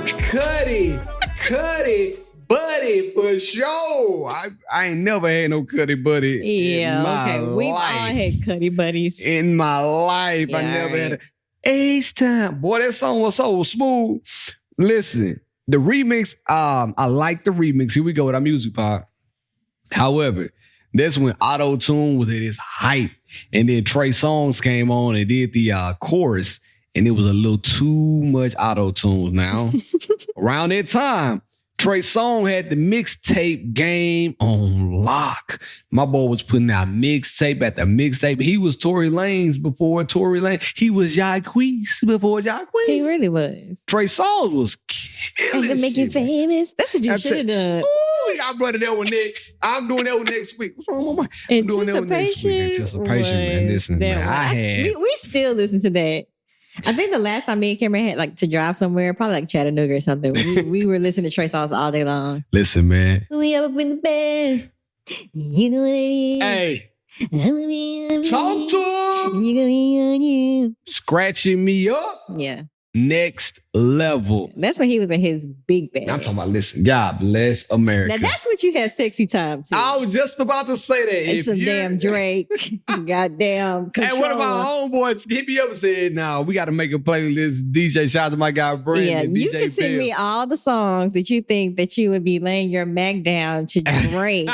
my Cuddy, buddy for sure. I ain't never had no Cuddy buddy. Yeah, in my okay. We've all life. had Cuddy buddies. In my life, Yeah, I never had right. H-Time. Boy, that song was so smooth. Listen, the remix, I like the remix. Here we go with our music pod. However, that's when auto-tune was at its hype. And then Trey Songz came on and did the chorus. And it was a little too much auto-tune now. Around that time, Trey Songz had the mixtape game on lock. My boy was putting out mixtape at the mixtape. He was Tory Lanez before Tory Lanez. He was Jacquees before Jacquees. He really was. Trey Songz was I killing can make you shit, man. famous. That's what you should have done. Ooh, I'm running that one next. I'm doing that one next week. What's wrong with my I'm doing that one next week. Anticipation, man. Listen, man. We still listen to that. I think the last time me and Cameron had like to drive somewhere, probably like Chattanooga or something, we were listening to Trey Songz all day long. Listen, man. We up in the bed. You know what it is. Hey, I'ma be on talk to him. you. You gonna be on you. Scratching me up. Yeah. Next level. That's when he was in his big band. I'm talking about, listen, God bless America. Now that's what you had sexy time to. I was just about to say that. And some damn Drake. Goddamn controller. And one of my homeboys hit me up and said, "Nah, we got to make a playlist." DJ, shout out to my guy Brandon. Yeah, you DJ can send Phil. me all the songs that you think that you would be laying your Mac down to Drake.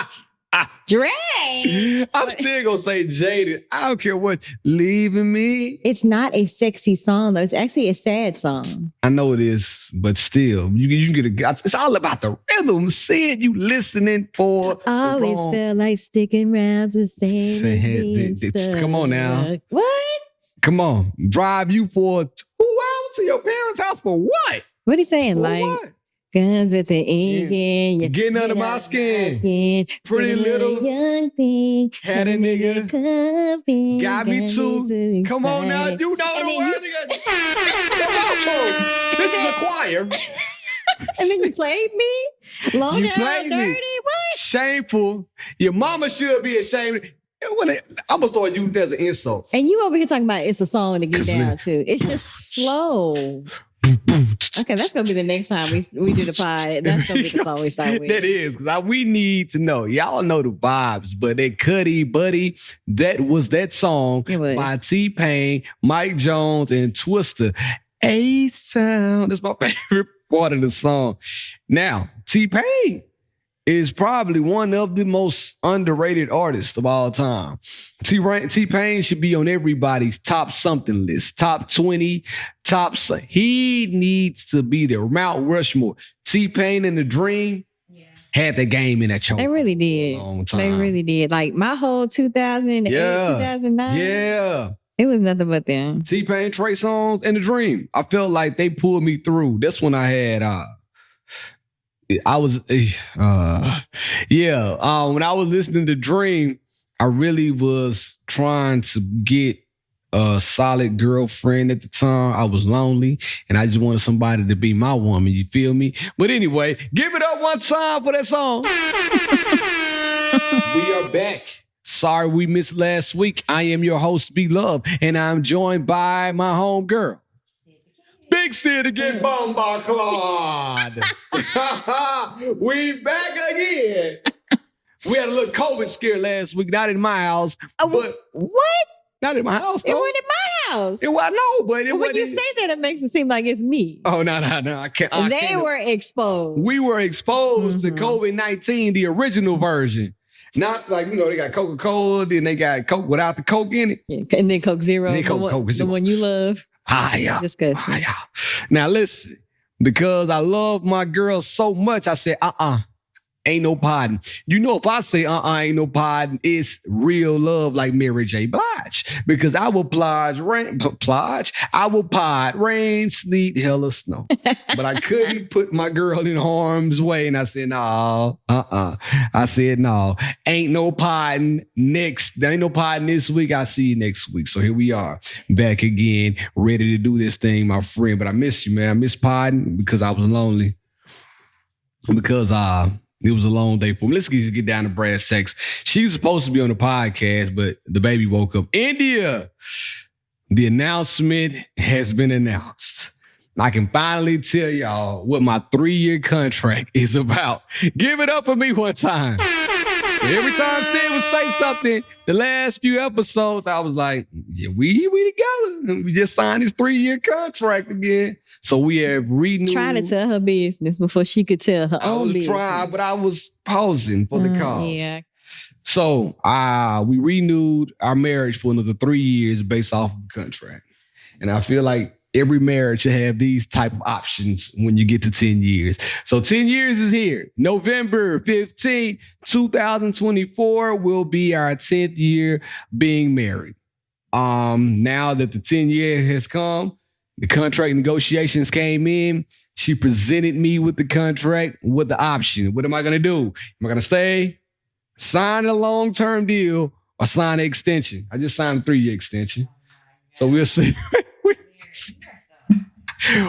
Drake! I'm still gonna say Jaded. I don't care what. Leaving me. It's not a sexy song, though. It's actually a sad song. I know it is, but still, you can get a. It's all about the rhythm. Sid, you listening for? Always felt like sticking around the same. as being Come on now. stuck. What? Come on, drive you for 2 hours to your parents' house for what? What he saying? For Like, what? guns with the ink in you. Getting under my skin. Pretty little young thing. had a nigga. Coming, Got me too. too Come on now, excited. you know And the then word. Come on, folks. This is a choir. And then you played me? Low You down, played me. dirty? What? Shameful. Your mama should be ashamed. I'm gonna start using that as an insult. And you over here talking about it's a song to get 'Cause down to. It's just slow. Okay, that's gonna be the next time we do the pod. That's gonna be the song we start with. That is, because we need to know. Y'all know the vibes, but that Cuddy Buddy, that was that song It was. by T-Pain, Mike Jones, and Twista. H-Town. That's my favorite part of the song. Now, T-Pain is probably one of the most underrated artists of all time. T-Pain should be on everybody's top something list, top 20, he needs to be there. Mount Rushmore. T-Pain and The Dream had the game in that show. They really did. Long time. They really did. Like my whole 2008, Yeah. 2009. Yeah. It was nothing but them. T-Pain, Trey Songz, and The Dream. I felt like they pulled me through. That's when I had when I was listening to Dream, I really was trying to get a solid girlfriend at the time. I was lonely and I just wanted somebody to be my woman. You feel me? But anyway, give it up one time for that song. We are back. Sorry we missed last week. I am your host, B Love, and I'm joined by my home girl. Big Syd again, Bomba Claude. We back again. We had a little COVID scare last week, not in my house. But What? not in my house. It though. wasn't in my house. It was no, but it When wasn't. you say that, it makes it seem like it's me. Oh no! I can't. I They can't. were exposed. We were exposed to Mhm. COVID-19, the original version. Not like, they got Coca-Cola, then they got Coke without the Coke in it. Yeah, and then Coke Zero, And then the Coke one Zero. you love. Yeah. Disgusting. Now listen, because I love my girl so much, I said, ain't no podding. You know, if I say ain't no podding, it's real love like Mary J. Blige. Because I will I will pod, rain, sleet, hell or snow. But I couldn't put my girl in harm's way. And I said, no, I said, no, ain't no podding there ain't no podding this week. I'll see you next week. So here we are, back again, ready to do this thing, my friend. But I miss you, man. I miss podding because I was lonely. Because it was a long day for me. Let's get down to brass tacks. She was supposed to be on the podcast, but the baby woke up. India, the announcement has been announced. I can finally tell y'all what my 3-year contract is about. Give it up for me one time. Every time Syd would say something, the last few episodes, I was like, yeah, we together. We just signed this 3-year contract again. So we have renewed. Trying to tell her business before she could tell her own business. I was trying, but I was pausing for the cause. Yeah. So we renewed our marriage for another 3 years based off of the contract. And I feel like every marriage should have these type of options when you get to 10 years. So 10 years is here. November 15th, 2024 will be our 10th year being married. Now that the 10 year has come, the contract negotiations came in. She presented me with the contract with the option. What am I going to do? Am I going to stay, sign a long-term deal, or sign an extension? I just signed a 3-year extension. So we'll see.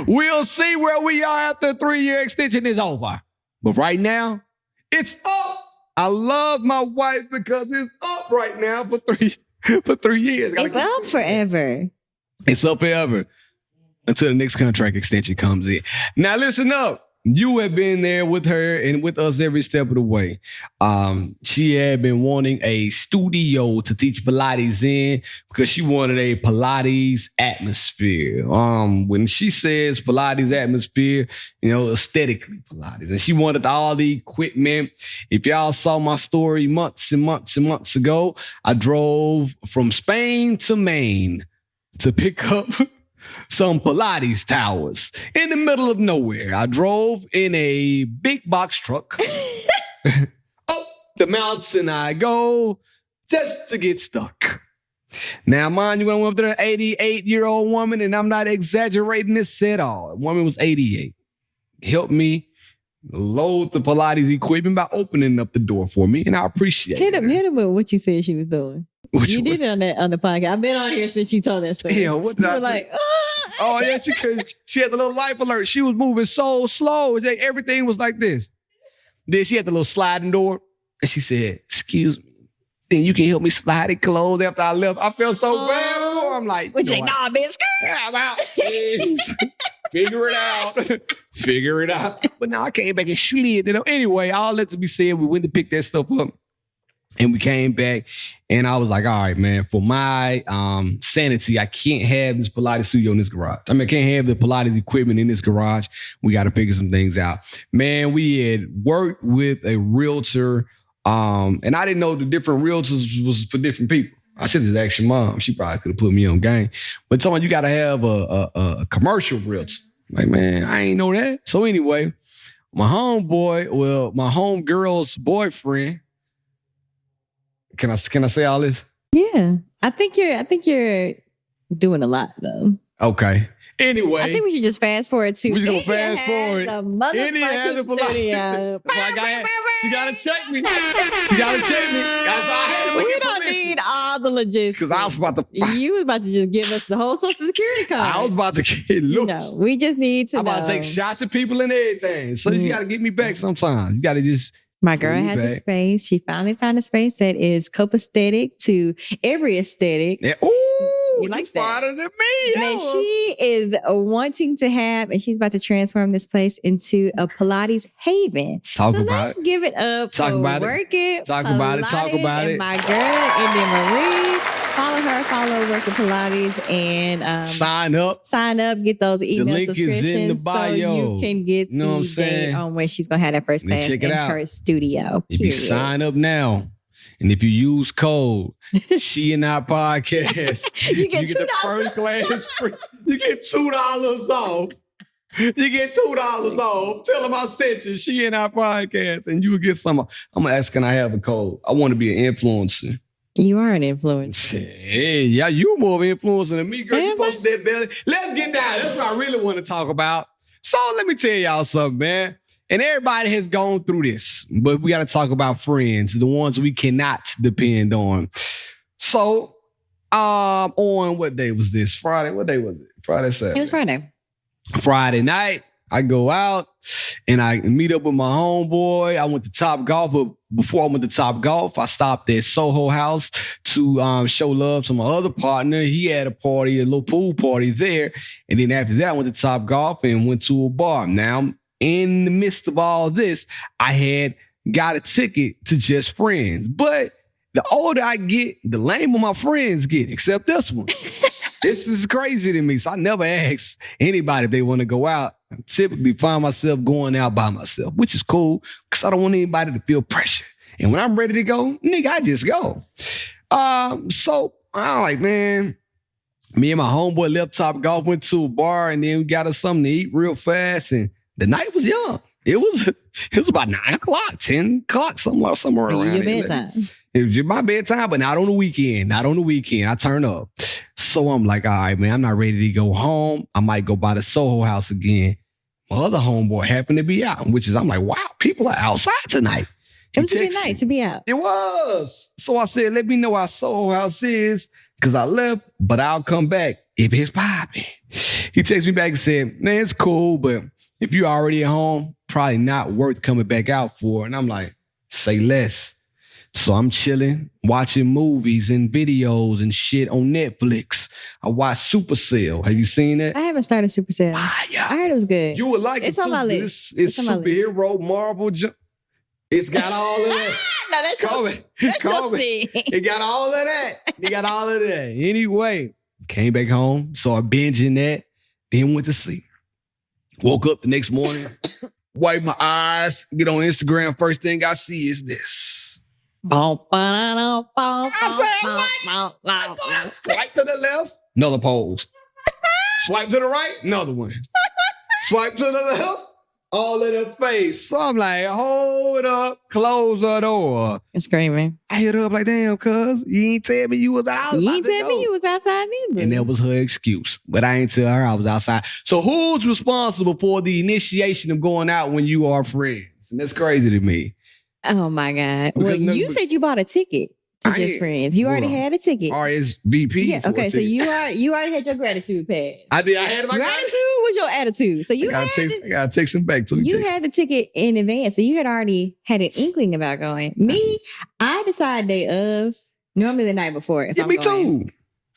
We'll see where we are after a 3-year extension is over. But right now, it's up. I love my wife because it's up right now for 3 years. It's up forever. It's up forever until the next contract extension comes in. Now listen up. You have been there with her and with us every step of the way. She had been wanting a studio to teach Pilates in because she wanted a Pilates atmosphere. When she says Pilates atmosphere, aesthetically Pilates. And she wanted all the equipment. If y'all saw my story months and months and months ago, I drove from Spain to Maine to pick up some Pilates towers in the middle of nowhere. I drove in a big box truck. Up the mountain I go just to get stuck. Now, mind you, I went up there, an 88-year-old woman, and I'm not exaggerating this at all. The woman was 88. Helped me load the Pilates equipment by opening up the door for me, and I appreciate it. Hit him with what you said she was doing. You did it on the podcast. I've been on here since you told that story. Yeah, what did I like? Oh yeah, she had the little life alert. She was moving so slow. Everything was like this. Then she had the little sliding door, and she said, "Excuse me, then you can help me slide it closed." After I left, I felt so bad. I'm like, "Would you say, nah, bitch? I'm out. Figure it out. Figure it out." But now I came back and slid. Anyway, all that to be said, we went to pick that stuff up. And we came back, and I was like, all right, man, for my sanity, I can't have this Pilates studio in this garage. I can't have the Pilates equipment in this garage. We got to figure some things out. Man, we had worked with a realtor, and I didn't know the different realtors was for different people. I should have asked your mom. She probably could have put me on game. But someone, you got to have a commercial realtor. Like, man, I ain't know that. So anyway, my homegirl's boyfriend, Can I say all this? Yeah. I think you're doing a lot though. Okay. Anyway. I think we should just fast forward to we're going to fast forward. India has a studio. She got to check me. We don't need all the logistics. Because I was about to... You was about to just give us the whole Social Security card. I was about to get loose. No, we just need to I'm about to take shots at people and everything. So you got to get me back sometime. You got to just... My girl has a space. She finally found a space that is copacetic to every aesthetic. Yeah. Ooh, you like that? Farther than me. And she is wanting to have, and she's about to transform this place into a Pilates haven. Let's give it up. Talk about it. Talk about it. My girl, India Marie. Follow her, follow Working Pilates, and sign up, get those email subscriptions in the bio. So you can get the date on when she's going to have that first class in her studio. If you sign up now, and if you use code She and I Podcast, you get the first class free. You get $2 off. You get $2 off. Tell them I sent you She and I Podcast, and you will get some. I'm gonna ask, can I have a code? I want to be an influencer. You are an influencer. Hey, yeah, you more of an influencer than me, girl. You posted that belly. Let's get down. That's what I really want to talk about. So let me tell y'all something, man. And everybody has gone through this, but we got to talk about friends, the ones we cannot depend on. So, on what day was this? Friday. What day was it? Friday, Saturday. It was Friday. Friday night, I go out and I meet up with my homeboy. I went to Top Golf, but before I went to Top Golf, I stopped at Soho House to show love to my other partner. He had a party, a little pool party there. And then after that, I went to Top Golf and went to a bar. Now, in the midst of all this, I had got a ticket to Just Friends. But the older I get, the lamer my friends get, except this one. This is crazy to me. So I never ask anybody if they want to go out. I typically find myself going out by myself, which is cool because I don't want anybody to feel pressure. And when I'm ready to go, nigga, I just go. So I'm like, man, me and my homeboy left Top Golf, went to a bar, and then we got us something to eat real fast. And the night was young. It was about 9 o'clock, 10 o'clock, somewhere around your there. bedtime. It was just my bedtime, but not on the weekend. Not on the weekend. I turn up. So I'm like, all right, man, I'm not ready to go home. I might go by the Soho House again. My other homeboy happened to be out, which is, I'm like, wow, people are outside tonight. It was a good night to be out. It was. So I said, let me know how Soho House is, because I left, but I'll come back if it's popping. He texted me back and said, man, it's cool, but if you're already at home, probably not worth coming back out for. And I'm like, say less. So I'm chilling, watching movies and videos and shit on Netflix. I watched Supercell. Have you seen that? I haven't started Supercell. Yeah. I heard it was good. You would like It's it on too. my list. It's on my list. superhero, Marvel. It's got all of that. No, that's Call me. Call me. It got all of that. It got all of that. Anyway, came back home, saw binging that, then went to sleep. Woke up the next morning, wiped my eyes, get on Instagram. First thing I see is this. Swipe to the left, another pose. Swipe to the right, another one. Swipe to the left, all in her face. So I'm like, hold up, close the door. It's screaming. I hit her up like, damn, cuz, you ain't tell me you was out. You ain't tell me you was outside neither. And that was her excuse. But I ain't tell her I was outside. So who's responsible for the initiation of going out when you are friends? And that's crazy to me. Oh my God. Well, you said you bought a ticket to Just Friends. You already had a ticket. RSVP. Yeah, okay. So you already had your gratitude pass. I did. I had my gratitude was your attitude. So you I gotta take some back to you. Had the ticket in advance. So you had already had an inkling about going. Me, I decide day of, normally the night before. If I'm going. Too.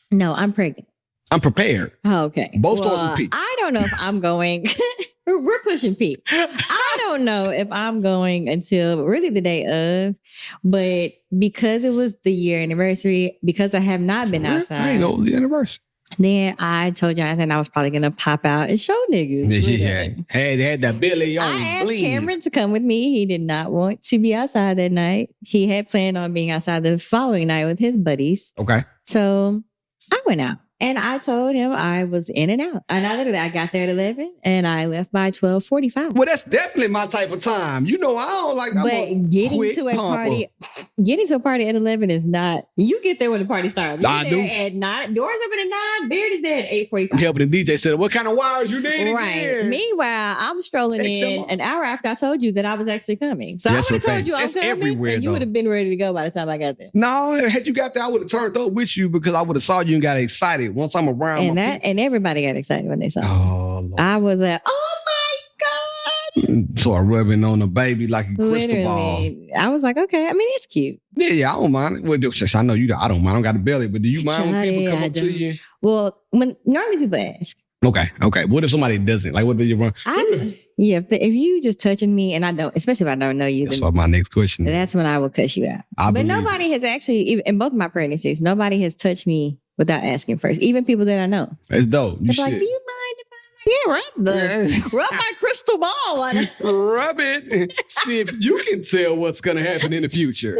No, I'm pregnant. I'm prepared. Oh, okay. Both stars with P. I don't know if I'm going. We're pushing P. I don't know if I'm going until really the day of, but because it was the year anniversary, because I have not been outside. I know the anniversary. Then I told Jonathan I was probably gonna pop out and show niggas. Yeah, had that belly on. I asked Cameron to come with me. He did not want to be outside that night. He had planned on being outside the following night with his buddies. Okay. So I went out. And I told him I was in and out. And I got there at 11 and I left by 12:45. Well, that's definitely my type of time. You know, I don't like that. But getting to a party at 11 is not, you get there when the party starts. I do. At 9, doors open at 9, Beard is there at 8:45. Helping the DJ said, what kind of wires you need? Right. Here? Meanwhile, I'm strolling in an hour after I told you that I was actually coming. So That's I would have told you I'm That's coming everywhere, and you though. would have been ready to go by the time I got there. No, had you got there, I would have turned up with you because I would have saw you and got excited once I'm around. And everybody got excited when they saw me. Oh, Lord. I was like, oh my God. So I rubbing on the baby like a crystal ball. I was like, okay. I mean, it's cute. Yeah, I don't mind it. Well, I know you. I don't mind. I don't got a belly, but do you mind when people come up to you? Well, when normally people ask. Okay. What if somebody doesn't? Like, what if you run? If you just touching me and I don't, especially if I don't know you, that's my next question. That's when I will cuss you out. But nobody has actually, even in both of my pregnancies, nobody has touched me without asking first. Even people that I know. That's dope. They're like, do you mind if I rub my crystal ball on it? Rub it. See if you can tell what's gonna happen in the future.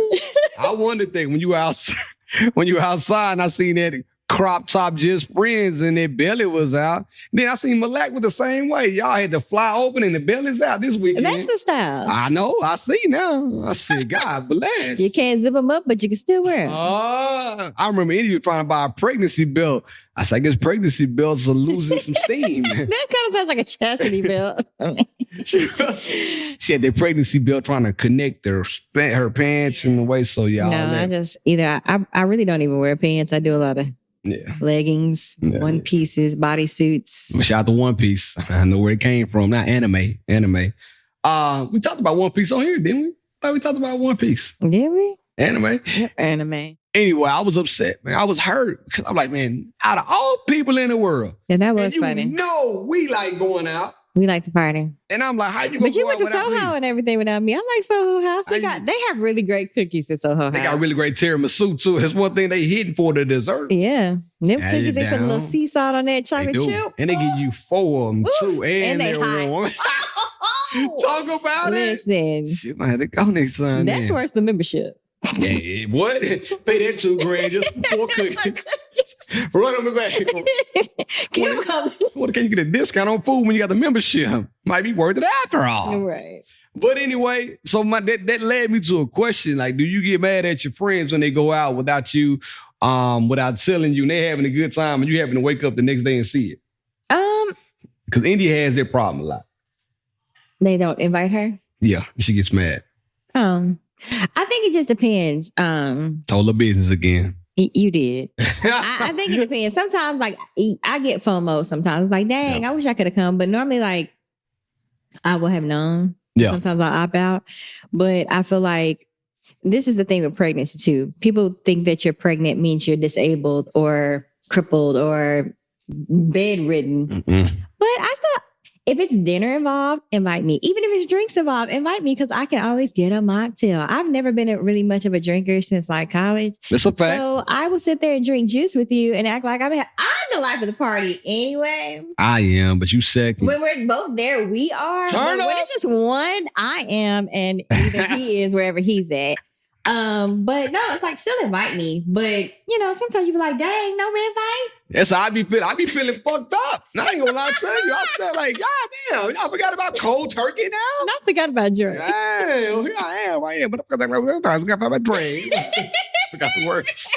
I wondered that when you outside and I seen that crop top Just Friends and their belly was out. Then I seen Malak with the same way. Y'all had the fly open and the belly's out this weekend. That's the style. I know. I see now. I said, God bless. You can't zip them up, but you can still wear them. I remember India trying to buy a pregnancy belt. I said, I guess pregnancy belts are losing some steam. That kind of sounds like a chastity belt. She had their pregnancy belt trying to connect her pants in the way. So y'all. No, I really don't even wear pants. I do a lot of Yeah. leggings, one pieces, bodysuits. Shout out to One Piece. I know where it came from. Not anime. We talked about One Piece on here, didn't we? I thought we talked about One Piece. Did we? Anime. Anime. Anyway, I was upset, man. I was hurt because I'm like, man, out of all people in the world, yeah, that was and funny. No, we like going out. We like to party. And I'm like, how you? But you went to Soho and everything without me. I like Soho House. They have really great cookies at Soho House. They got really great tiramisu too. That's one thing they hitting for the dessert. Yeah, them cookies they put a little sea salt on that chocolate chip, and they give you 4 of them too, and they're warm. Talk about Listen, shit, I had to go next time. That's worse than membership. Yeah, what? Pay that $2,000 just for 4 cookies. Run on the back. Keep coming. What can you get a discount on food when you got the membership? Might be worth it after all. Right. But anyway, so that led me to a question. Like, do you get mad at your friends when they go out without you, without telling you, and they having a good time and you having to wake up the next day and see it? Because India has that problem a lot. They don't invite her? Yeah, she gets mad. I think it just depends. Told her business again. You did. I think it depends. Sometimes, like, I get FOMO sometimes. It's like, dang, I wish I could have come. But normally, like, I would have known. Yeah. Sometimes I opt out. But I feel like this is the thing with pregnancy, too. People think that you're pregnant means you're disabled or crippled or bedridden. Mm-mm. But I still... If it's dinner involved, invite me. Even if it's drinks involved, invite me because I can always get a mocktail. I've never been really much of a drinker since like college. That's a fact. So I will sit there and drink juice with you and act like I'm the life of the party anyway. I am, but you second. When we're both there, we are. Turn up. When it's just one, I am, and either he is wherever he's at. But no, it's like still invite me. But sometimes you be like, dang, no invite. That's how I be feeling fucked up. I ain't gonna lie to you. I feel like, God damn, y'all forgot about cold turkey now? I forgot about Drake. Hey, well, here I am right here. But I forgot about my Drake. Forgot the words.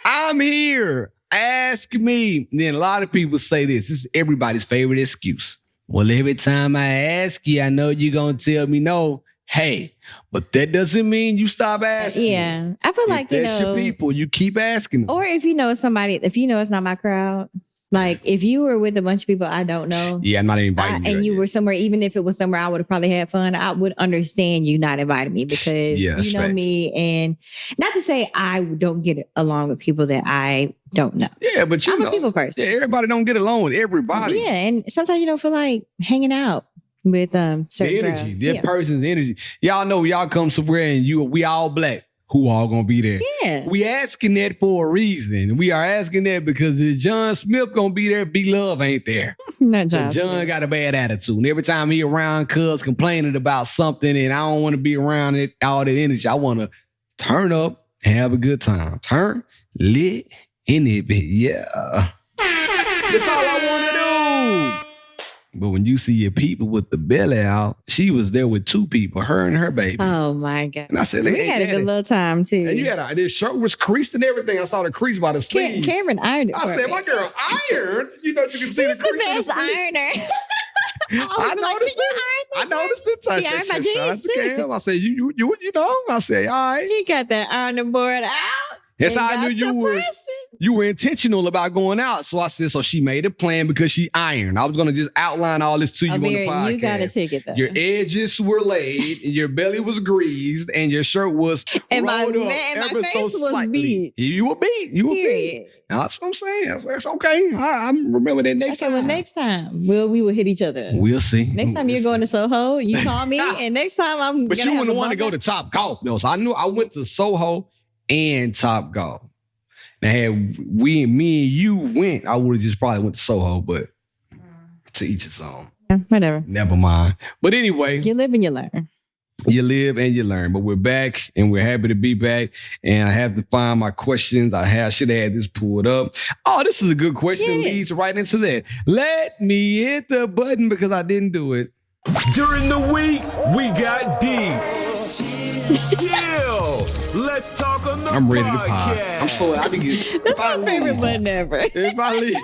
I'm here. Ask me. And then a lot of people say this. This is everybody's favorite excuse. Well, every time I ask you, I know you're gonna tell me no. Hey, but that doesn't mean you stop asking. Yeah. I feel like, that's your people. You keep asking them. Or if it's not my crowd, like if you were with a bunch of people I don't know. Yeah, I'm not inviting you. And you were somewhere, even if it was somewhere I would have probably had fun, I would understand you not inviting me because you know me. And not to say I don't get along with people that I don't know. Yeah, but I'm a people person. Yeah, everybody don't get along with everybody. Yeah, and sometimes you don't feel like hanging out with certain the energy, that person's energy. Y'all know y'all come somewhere and we all black. Who all gonna be there? Yeah. We asking that for a reason. We are asking that because if John Smith gonna be there, B-Love ain't there. Not John John got a bad attitude. And every time he around cuz complaining about something and I don't want to be around it, all that energy. I want to turn up and have a good time. Turn lit in it, bitch. Yeah. That's all I want to do. But when you see your people with the belly out, she was there with 2 people, her and her baby. Oh my God. And I said, we had a good little time too. And this shirt was creased and everything. I saw the crease by the sleeve. Cameron ironed it. I said, my girl ironed. You can see He's the crease. He's the best ironer. I noticed it. I noticed it. I said, I said, you know. I said, all right. He got that ironing board out. That's how I knew you were intentional about going out. So I said, so she made a plan because she ironed. I was going to just outline all this to you on the podcast. You got a ticket though. Your edges were laid, and your belly was greased, and your shirt was and rolled up my ever face so was slightly. Beat. You were beat. You were beat. That's what I'm saying. That's okay. I remember that next time. Well, next time, we will hit each other. We'll see. Next time you're going to Soho, you call me, and next time I'm. But you wouldn't want to go to Top Golf though. So I knew I went to Soho and Top Golf. Now, had me and you went, I would have just probably went to Soho, but to each his own. Yeah, whatever. Never mind. But anyway. You live and you learn. You live and you learn. But we're back and we're happy to be back. And I have to find my questions. I should have had this pulled up. Oh, this is a good question. It leads right into that. Let me hit the button because I didn't do it. During the week, we got deep. Chill. Let's talk on the I'm ready to podcast. pie. I'm so happy. That's my favorite button ever. If I leave.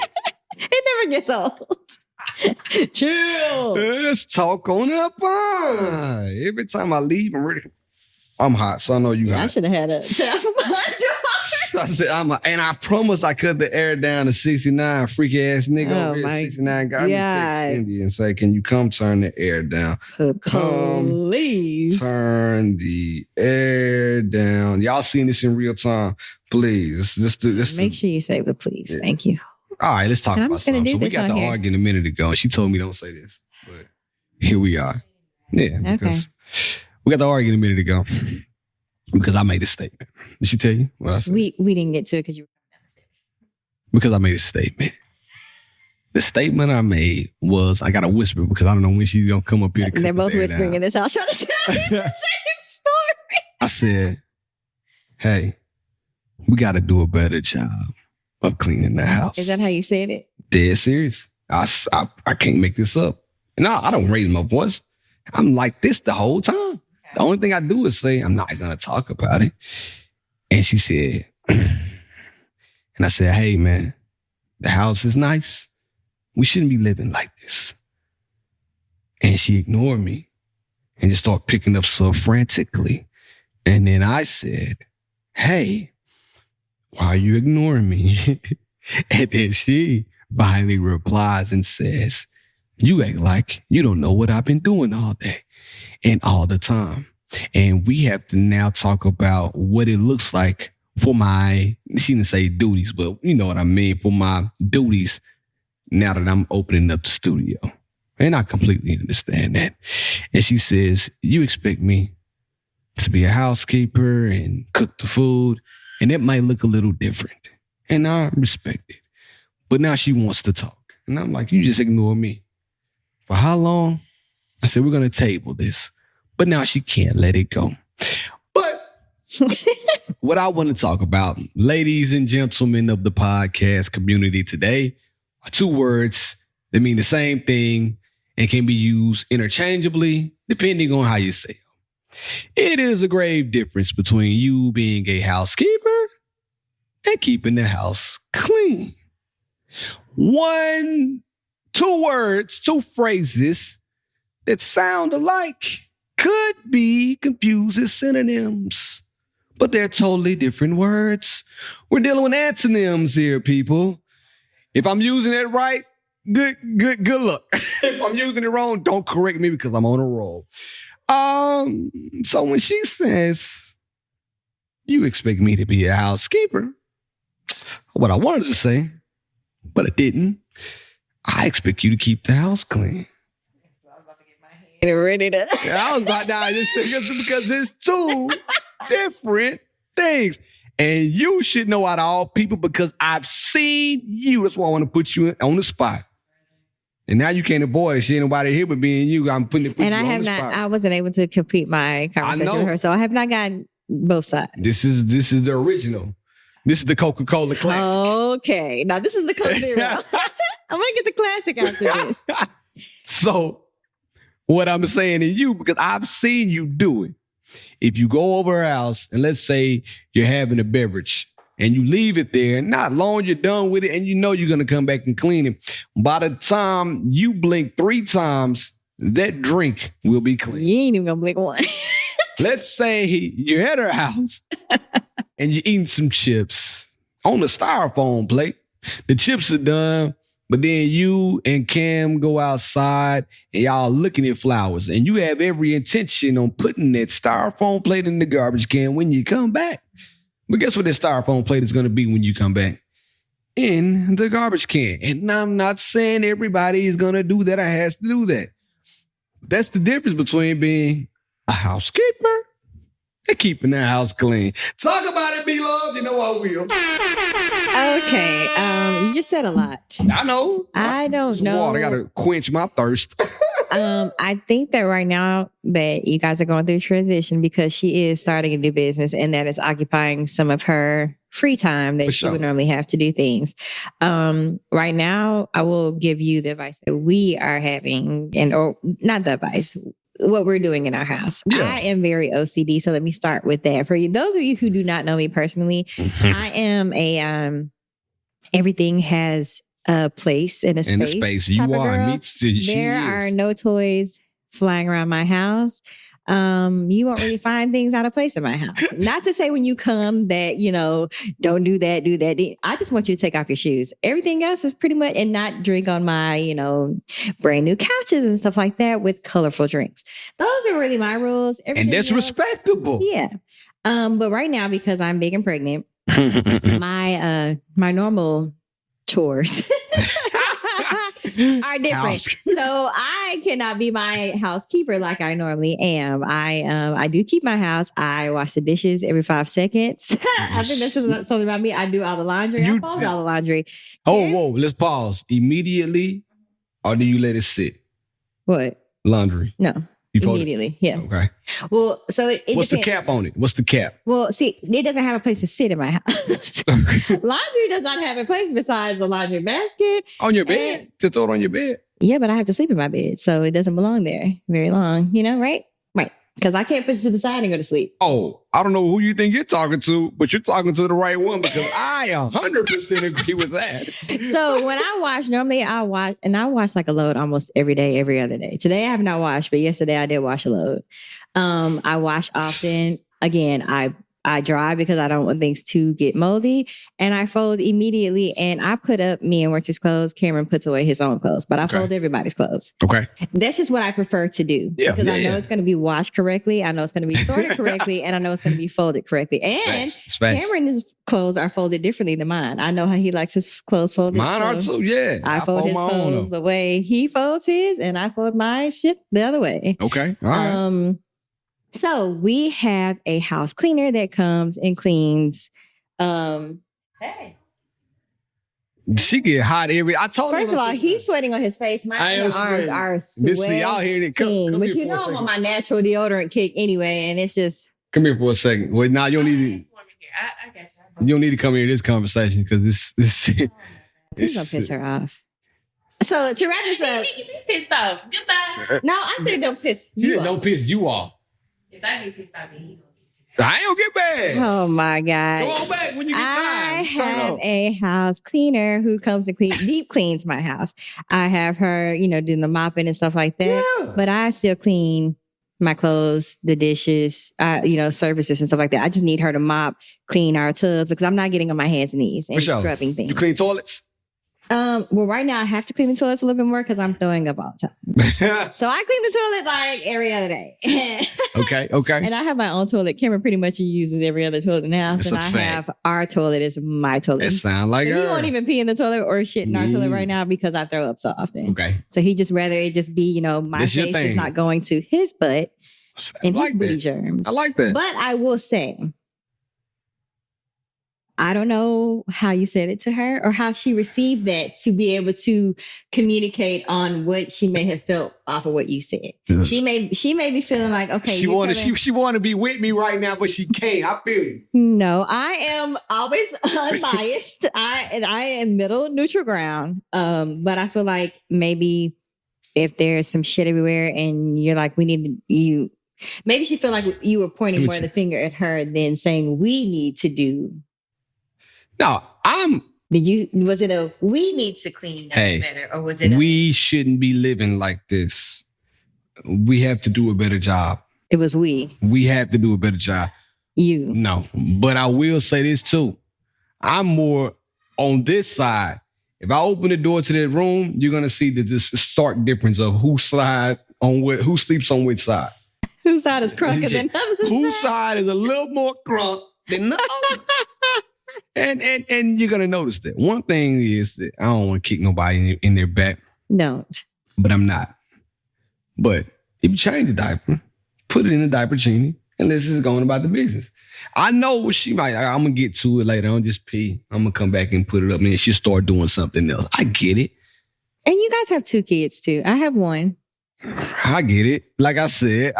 It never gets old. Chill. Let's talk on the pie. Every time I leave, I'm ready. I'm hot, so I know you hot. I should have had a towel for my door. So I said, and I promise I cut the air down to 69. Freaky ass nigga over here, 69. Got me text Indy and say, can you come turn the air down? Please. Turn the air down. Y'all seen this in real time. Please. Make sure you say the please. Yeah. Thank you. All right, let's talk about something. So we got the argument a minute ago, and she told me don't say this. But here we are. Yeah. Because we got the argument a minute ago. Because I made a statement. Did she tell you what I said? We didn't get to it because you were coming down the stairs. Because I made a statement. The statement I made was, I got to whisper because I don't know when she's going to come up here. They're both whispering in this house trying to tell you the same story. I said, hey, we got to do a better job of cleaning the house. Is that how you said it? Dead serious. I can't make this up. No, I don't raise my voice. I'm like this the whole time. The only thing I do is say, I'm not going to talk about it. And she said, and I said, hey, man, the house is nice. We shouldn't be living like this. And she ignored me and just started picking up so frantically. And then I said, hey, why are you ignoring me? And then she finally replies and says, you act like you don't know what I've been doing all day. And all the time. And we have to now talk about what it looks like for my, she didn't say duties, but you know what I mean, for my duties now that I'm opening up the studio. And I completely understand that. And she says, you expect me to be a housekeeper and cook the food, and it might look a little different. And I respect it. But now she wants to talk. And I'm like, you just ignore me. For how long? I said, we're going to table this. But now she can't let it go. But what I want to talk about, ladies and gentlemen of the podcast community today, are two words that mean the same thing and can be used interchangeably depending on how you say them. It is a grave difference between you being a housekeeper and keeping the house clean. Two words, two phrases that sound alike could be confused as synonyms, but they're totally different words. We're dealing with antonyms here, people. If I'm using it right, good luck. If I'm using it wrong, don't correct me because I'm on a roll. So when she says, you expect me to be a housekeeper, what I wanted to say, but I didn't, I expect you to keep the house clean. Ready to. I was about to just because it's two different things. And you should know out of all people because I've seen you. That's why I want to put you on the spot. And now you can't avoid it. She ain't nobody here but being you. I'm putting you on the spot. I wasn't able to complete my conversation with her, so I have not gotten both sides. This is the original. This is the Coca-Cola classic. Okay. Now this is the Coke Zero. I'm going to get the classic after this. So what I'm saying to you, because I've seen you do it. If you go over her house and let's say you're having a beverage and you leave it there, and not long you're done with it and you know you're going to come back and clean it. By the time you blink 3 times, that drink will be clean. You ain't even going to blink one. Let's say you're at her house and you're eating some chips on the styrofoam plate. The chips are done. But then you and Cam go outside and y'all looking at flowers and you have every intention on putting that styrofoam plate in the garbage can when you come back. But guess what that styrofoam plate is going to be when you come back? In the garbage can. And I'm not saying everybody is going to do that or has to do that. That's the difference between being a housekeeper and keeping the house clean. Talk about it, B-Love. You know I will. Okay. You just said a lot. I know. I don't know. Water. I got to quench my thirst. I think that right now that you guys are going through transition because she is starting a new business and that is occupying some of her free time that she would normally have to do things. Right now, I will give you the advice that we are having or not the advice, what we're doing in our house. Yeah. I am very OCD. So let me start with that. For you, those of you who do not know me personally, I am everything has a place in a space. In a space. You are. There are no toys flying around my house. you won't really find things out of place in my house. Not to say when you come that, don't do that, do that. I just want you to take off your shoes. Everything else is pretty much, and not drink on my, brand new couches and stuff like that with colorful drinks. Those are really my rules. And Everything that's else, respectable. yeah. But right now, because I'm big and pregnant, my normal chores are different. So I cannot be my housekeeper like I normally am. I do keep my house. I wash the dishes every 5 seconds. I think that's just something about me. I do all the laundry. I fold all the laundry. Whoa, let's pause. Immediately, or do you let it sit? What? Laundry. No. You fold immediately. Yeah. Okay. Well, so it What's depends. the cap on it? What's the cap? Well, see, it doesn't have a place to sit in my house. Laundry does not have a place besides the laundry basket. On your bed? To throw it on your bed? Yeah, but I have to sleep in my bed, so it doesn't belong there very long, right? Right. Because I can't push it to the side and go to sleep. Oh, I don't know who you think you're talking to, but you're talking to the right one because I 100% agree with that. So when I wash, normally I wash like a load almost every day, every other day. Today I have not washed, but yesterday I did wash a load. I wash often. Again, I dry because I don't want things to get moldy, and I fold immediately. And I put up me and Worth's clothes. Cameron puts away his own clothes, but I fold everybody's clothes. Okay. That's just what I prefer to do because I know it's going to be washed correctly. I know it's going to be sorted correctly, and I know it's going to be folded correctly. And Cameron's clothes are folded differently than mine. I know how he likes his clothes folded. Mine are too, yeah. I fold his clothes the way he folds his, and I fold my shit the other way. Okay. All right. So we have a house cleaner that comes and cleans. Hey. She get hot I told First of all, he's sweating on his face. My arms are sweating. Y'all hearing it. But you know I'm on my natural deodorant kick anyway, and it's just... Come here for a second. Wait, now you don't need to... I got you. You don't need to come here to this conversation because this Please don't piss her off. So to wrap this up... You be pissed off. Goodbye. No, I said don't piss you off. Don't piss you off. If I get pissed off, then he gonna I ain't gonna get mad. Oh my God. Go on back when you get I time. have a house cleaner who comes and deep cleans my house. I have her, doing the mopping and stuff like that. Yeah. But I still clean my clothes, the dishes, services and stuff like that. I just need her to mop, clean our tubs because I'm not getting on my hands and knees and scrubbing things. You clean toilets? Well, right now I have to clean the toilets a little bit more because I'm throwing up all the time. So I clean the toilet like every other day. Okay. And I have my own toilet. Cameron pretty much uses every other toilet in the house. That's and a I fact. have our toilet is my toilet. That sound like so her. he won't even pee in the toilet or shit in our toilet right now because I throw up so often. Okay. So he just rather it just be, my That's your face thing. is not going to his butt and I like his booty that. germs. I like that. But I will say, I don't know how you said it to her or how she received that to be able to communicate on what she may have felt off of what you said. Yes. She may be feeling like, okay, she want to be with me right now, but she can't. I feel you. No, I am always unbiased. I am middle neutral ground. But I feel like maybe if there's some shit everywhere and you're like, we need you. Maybe she felt like you were pointing more of the finger at her than saying we need to do. No, Was it a we need to clean up better, or was it we shouldn't be living like this. We have to do a better job. It was we. We have to do a better job. You. No, but I will say this too. I'm more on this side. If I open the door to that room, you're gonna see this stark difference of who sleeps on which side. Whose side is crunker than others? Whose side is a little more crunk than the other? And you're gonna notice that. One thing is that I don't want to kick nobody in their back. Don't. But I'm not. But if you change the diaper, put it in the diaper genie, and this is going about the business. I know she might. I'm gonna get to it later. I'll just pee. I'm gonna come back and put it up, and she'll start doing something else. I get it. And you guys have 2 kids too. I have 1. I get it. Like I said,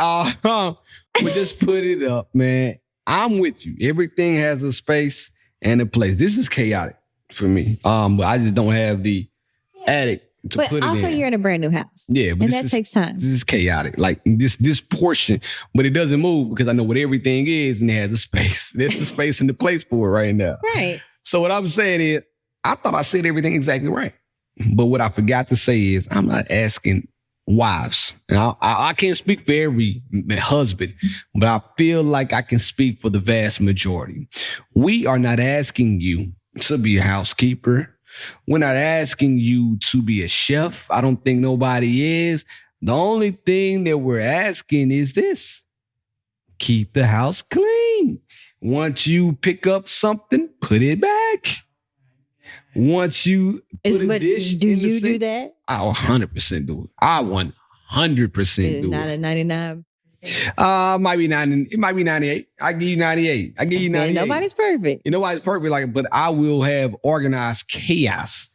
we just put it up, man. I'm with you. Everything has a space and a place. This is chaotic for me. But I just don't have the attic to put it in. But also, you're in a brand new house. Yeah, but and that takes time. This is chaotic. Like this portion, but it doesn't move because I know what everything is and it has a space. There's a space in the place for it right now. Right. So what I'm saying is, I thought I said everything exactly right. But what I forgot to say is, I'm not asking wives, and I can't speak for every husband, but I feel like I can speak for the vast majority. We are not asking you to be a housekeeper. We're not asking you to be a chef. I don't think nobody is. The only thing that we're asking is this: keep the house clean. Once you pick up something, put it back. Once you put a dish do in the you do sink, that? I'll 100% do it. I 100% do Not it. a 99. Might be 90. It might be 98. I give you 98. I give you 98. Nobody's perfect. Nobody's perfect, like, but I will have organized chaos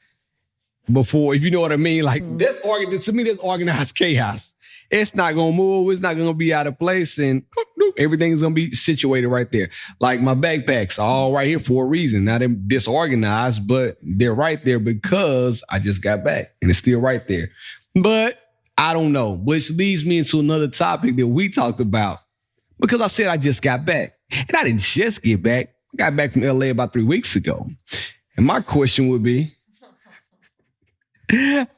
before, if you know what I mean. Like to me, that's organized chaos. It's not gonna move. It's not gonna be out of place, and everything's gonna be situated right there. Like my backpacks are all right here for a reason. Now they're disorganized, but they're right there because I just got back, and it's still right there. But I don't know, which leads me into another topic that we talked about, because I said I just got back, and I didn't just get back. I got back from LA about 3 weeks ago, and my question would be,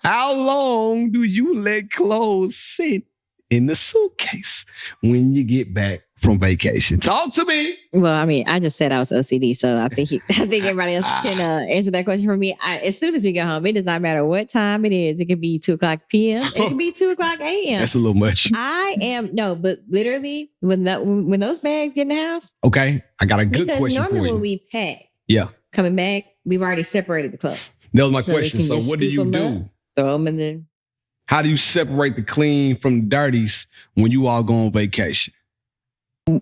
how long do you let clothes sit in the suitcase when you get back from vacation? Talk to me. Well, I mean, I just said I was OCD, so I think everybody else can answer that question for me. As soon as we get home, it does not matter what time it is. It could be 2:00 p.m. It could be 2:00 a.m. That's a little much. But literally when those bags get in the house. Okay, I got a good because question normally for you. when we pack, coming back, we've already separated the clothes. That was my So we question. can So just what do you scoop 'em do? up, throw them in the. How do you separate the clean from the dirties when you all go on vacation?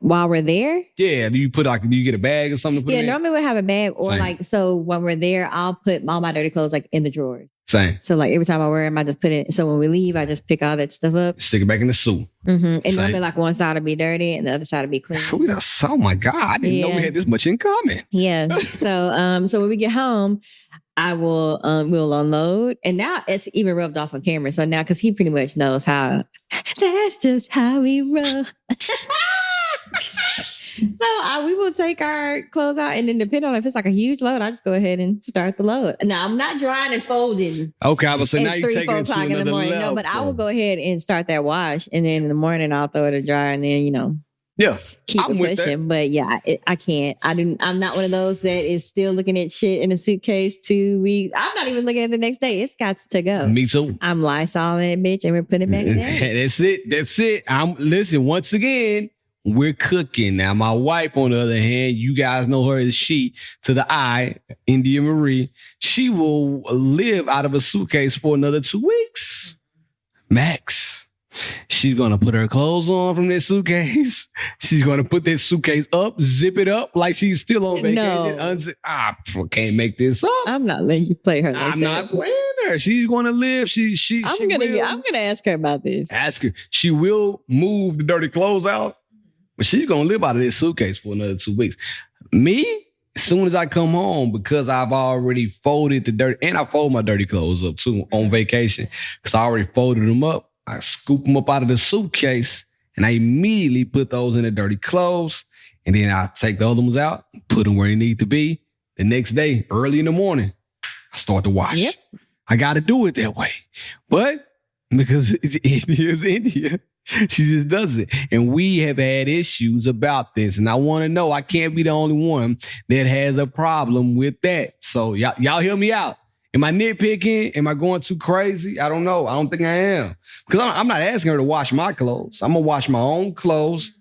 While we're there? Yeah, do you get a bag or something to put Yeah, in? normally we'll have a bag or Same. so when we're there, I'll put all my dirty clothes like in the drawers. Same. So like every time I wear them, I just put it. So when we leave, I just pick all that stuff up. Stick it back in the suit. Mm-hmm. And Same. normally like one side will be dirty and the other side will be clean. Oh my God, I didn't know we had this much in common. Yeah. So when we get home, I will we'll unload. And now it's even rubbed off on camera. So now because he pretty much knows how that's just how we roll. So we will take our clothes out, and then depending on if it's like a huge load, I just go ahead and start the load. Now I'm not drying and folding. Okay, I was saying now at you're 3, taking 4 it to o'clock in the another morning. level. No, but I will go ahead and start that wash, and then in the morning I'll throw it to dry, and then keep I'm it with pushing. But yeah, I can't. I'm not one of those that is still looking at shit in a suitcase 2 weeks. I'm not even looking at it the next day. It's got to go. Me too. I'm Lysoling that bitch, and we're putting it back in there. That's it. Listen, once again, we're cooking. Now, my wife, on the other hand, you guys know her as she to the I, India Marie. She will live out of a suitcase for another 2 weeks. Max. She's going to put her clothes on from that suitcase. She's going to put that suitcase up, zip it up like she's still on vacation. No. I can't make this up. I'm not letting you play her like I'm that. not playing her. She's going to live. I'm gonna ask her about this. Ask her. She will move the dirty clothes out, but she's going to live out of this suitcase for another 2 weeks. Me, as soon as I come home, because I've already folded the dirty, and I fold my dirty clothes up too on vacation, because I already folded them up. I scoop them up out of the suitcase, and I immediately put those in the dirty clothes, and then I take the other ones out, put them where they need to be. The next day, early in the morning, I start to wash. Yep. I got to do it that way. But because it's India, she just does it. And we have had issues about this, and I want to know, I can't be the only one that has a problem with that. So y'all hear me out. Am I nitpicking? Am I going too crazy? I don't know. I don't think I am. Because I'm not asking her to wash my clothes. I'm going to wash my own clothes.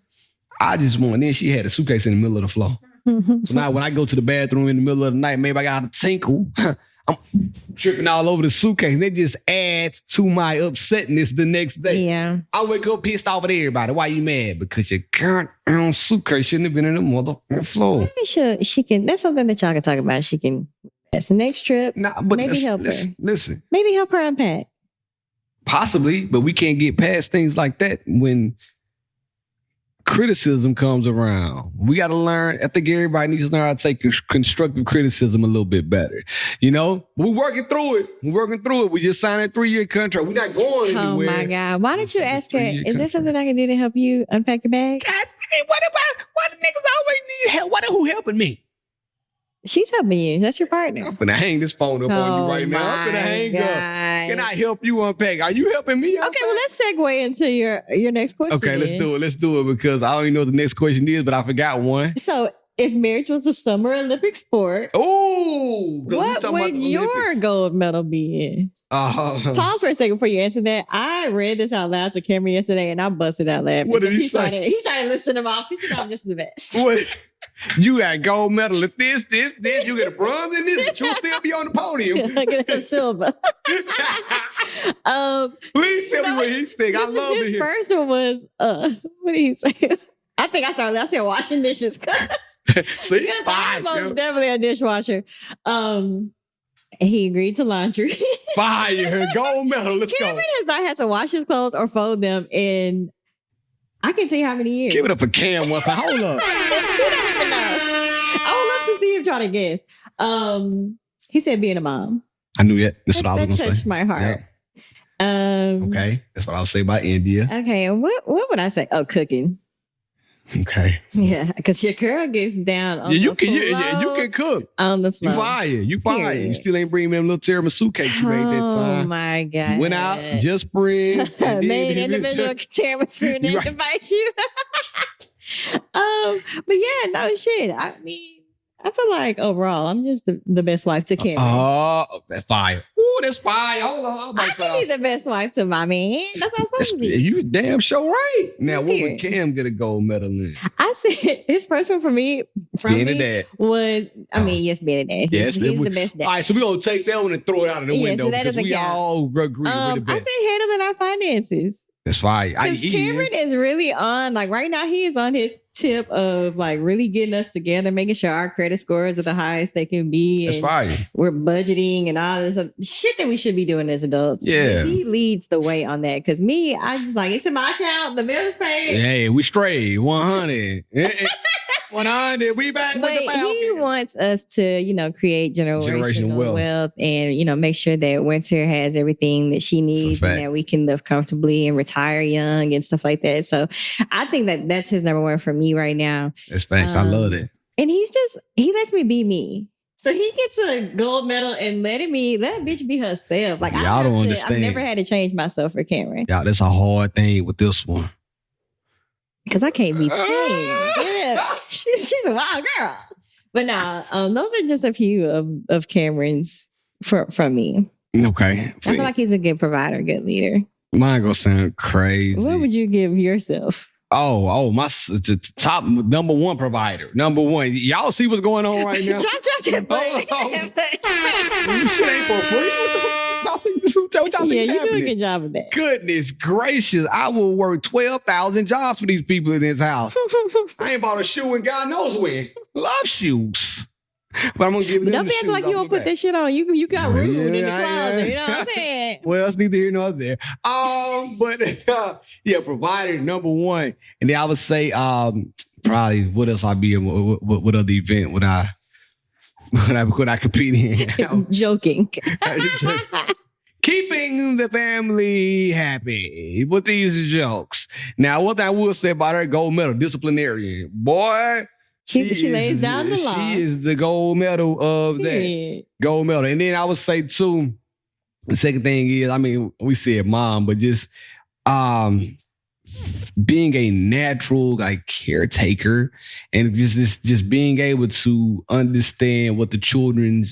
I just want, then she had a suitcase in the middle of the floor. So now when I go to the bathroom in the middle of the night, maybe I got a tinkle. I'm tripping all over the suitcase. And it just adds to my upsetness the next day. Yeah. I wake up pissed off at everybody. Why you mad? Because your current suitcase shouldn't have been in the motherfucking floor. Maybe she can. That's something that y'all can talk about. She can. That's the next trip. Nah, but maybe help her. Listen. Maybe help her unpack. Possibly, but we can't get past things like that when criticism comes around. We got to learn. I think everybody needs to learn how to take constructive criticism a little bit better. You know, we're working through it. We just signed a 3-year contract. We're not going anywhere. Oh my God. Why don't you ask her, is there something I can do to help you unpack your bag? God, why the niggas always need help? Who helping me? She's helping you. That's your partner. I'm gonna hang this phone up on you right now. I'm gonna hang up. Can I help you unpack? Are you helping me unpack? Okay, well, let's segue into your next question. Okay, let's do it. Let's do it because I don't even know what the next question is, but I forgot one. So, if marriage was a summer Olympic sport, what would your gold medal be in? Pause for a second before you answer that. I read this out loud to Cameron yesterday, and I busted out laughing. What did he say? He started listing them off. He said, I'm just the best. What? You got gold medal at this. You get a bronze in this, but you'll still be on the podium. Look at that silver. Please tell me what he said. I love it. His first one was, what did he say? I think I said washing dishes. See, I'm most definitely a dishwasher. He agreed to laundry. Fire, gold medal. Let's go. Cameron has not had to wash his clothes or fold them in, I can't tell you how many years. Give it up for Cam once. Hold up. You don't even know. I would love to see him try to guess. He said being a mom. I knew it. That's what I was going to say. That touched my heart. Yep. Okay, that's what I would say about India. Okay, and what would I say? Oh, cooking. Okay. Yeah, because your girl gets down on you the can, floor. you can cook. On the floor. You fire. Period. You still ain't bringing me them little tiramisu cakes you made that time. Oh my God. You went out, just friends. Made an individual tiramisu and then invite you. But yeah, no shit. I mean, I feel like overall, I'm just the best wife to Cameron. Oh, that's fire. Ooh, that's fire. Hold on. I can be the best wife to my man. That's what I'm supposed to be. You damn sure right. Now, what would Cam get a gold medal in? I said his first one was, being a dad. Yes, being a dad. Yes, he's the best dad. All right, so we're going to take that one and throw it out of the window. So that because we all agree with the best. I said handling our finances. That's fine. Because Cameron is really on, like right now, he is on his tip of like really getting us together, making sure our credit scores are the highest they can be. That's fine. We're budgeting and all this shit that we should be doing as adults. Yeah. He leads the way on that. Because me, I just like, it's in my account, the bill is paid. Hey, we straight. 100. 100. We back but with the Falcons. He wants us to, create generational wealth and, make sure that Winter has everything that she needs and that we can live comfortably and retire young and stuff like that. So I think that's his number one for me right now. That's facts. I love it. And he lets me be me. So he gets a gold medal and let a bitch be herself. Like y'all don't understand. I've never had to change myself for Cameron. Y'all, that's a hard thing with this one. Because I can't be tamed. Yeah. She's a wild girl. But nah, those are just a few of Cameron's from me. Okay. I feel like he's a good provider, good leader. Mine gonna sound crazy. What would you give yourself? Oh, my top number one provider. Number one. Y'all see what's going on right now? Drop that This shit ain't for free. Yeah, you do a good job of that. Goodness gracious. I will work 12,000 jobs for these people in this house. I ain't bought a shoe in God knows when. Love shoes. But I'm going to give them don't be acting like you don't put that shit on. You got room in the closet. You know what I'm saying? Well, it's neither here nor there. But provider number one. And then I would say probably what else I'd be in? What other event would I compete in? Joking. Keeping the family happy with these jokes. Now, what I will say about her gold medal, disciplinarian. Boy, she lays down the law. She is the gold medal of that. Gold medal. And then I would say, too, the second thing is, I mean, we said mom, but just being a natural caretaker and just being able to understand what the children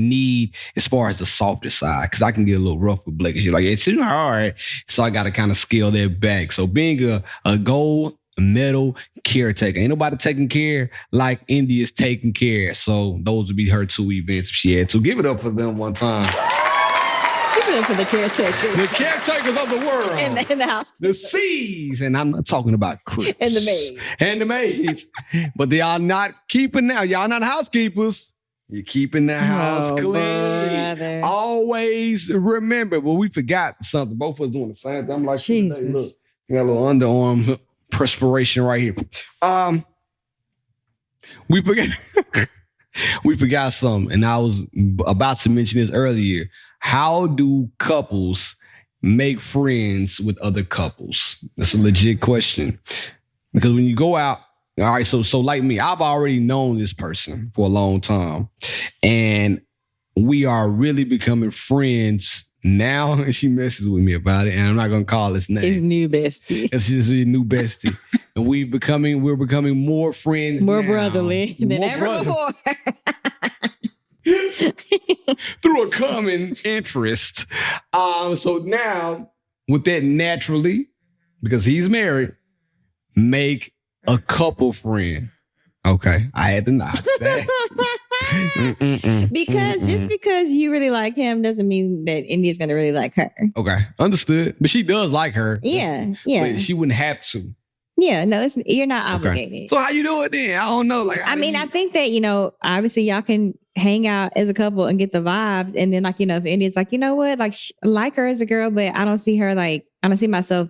need as far as the softer side, because I can get a little rough with Blake. She's like, it's too hard, so I got to kind of scale that back. So being a gold medal caretaker, ain't nobody taking care like India's taking care. So those would be her two events if she had to. Give it up for them one time. Give it up for the caretakers. The caretakers of the world. In the house. The C's. And I'm not talking about Chris. And the maids. And the maids. But they are not keeping now. Y'all not housekeepers. You're keeping the house clean. Brother. Always remember. Well, we forgot something. Both of us doing the same thing. I'm like, Jesus. Hey, look, we got a little underarm perspiration right here. We forgot something. And I was about to mention this earlier. How do couples make friends with other couples? That's a legit question. Because when you go out All right, so like me, I've already known this person for a long time, and we are really becoming friends now. And she messes with me about it, and I'm not gonna call his name. His new bestie. It's just a new bestie, and we're becoming more friends, More now. brotherly than More ever brotherly. before. Through a common interest. So now, with that naturally, because he's married, make a couple friend. Okay, I had to knock that. Just because you really like him doesn't mean that India's gonna really like her. Okay, understood. But she does like her. Yeah. But she wouldn't have to. Yeah, no, you're not obligated. So how you do it then? I don't know. Like, I think that, obviously y'all can hang out as a couple and get the vibes. And then if India's like, you know what, like like her as a girl, but I don't see myself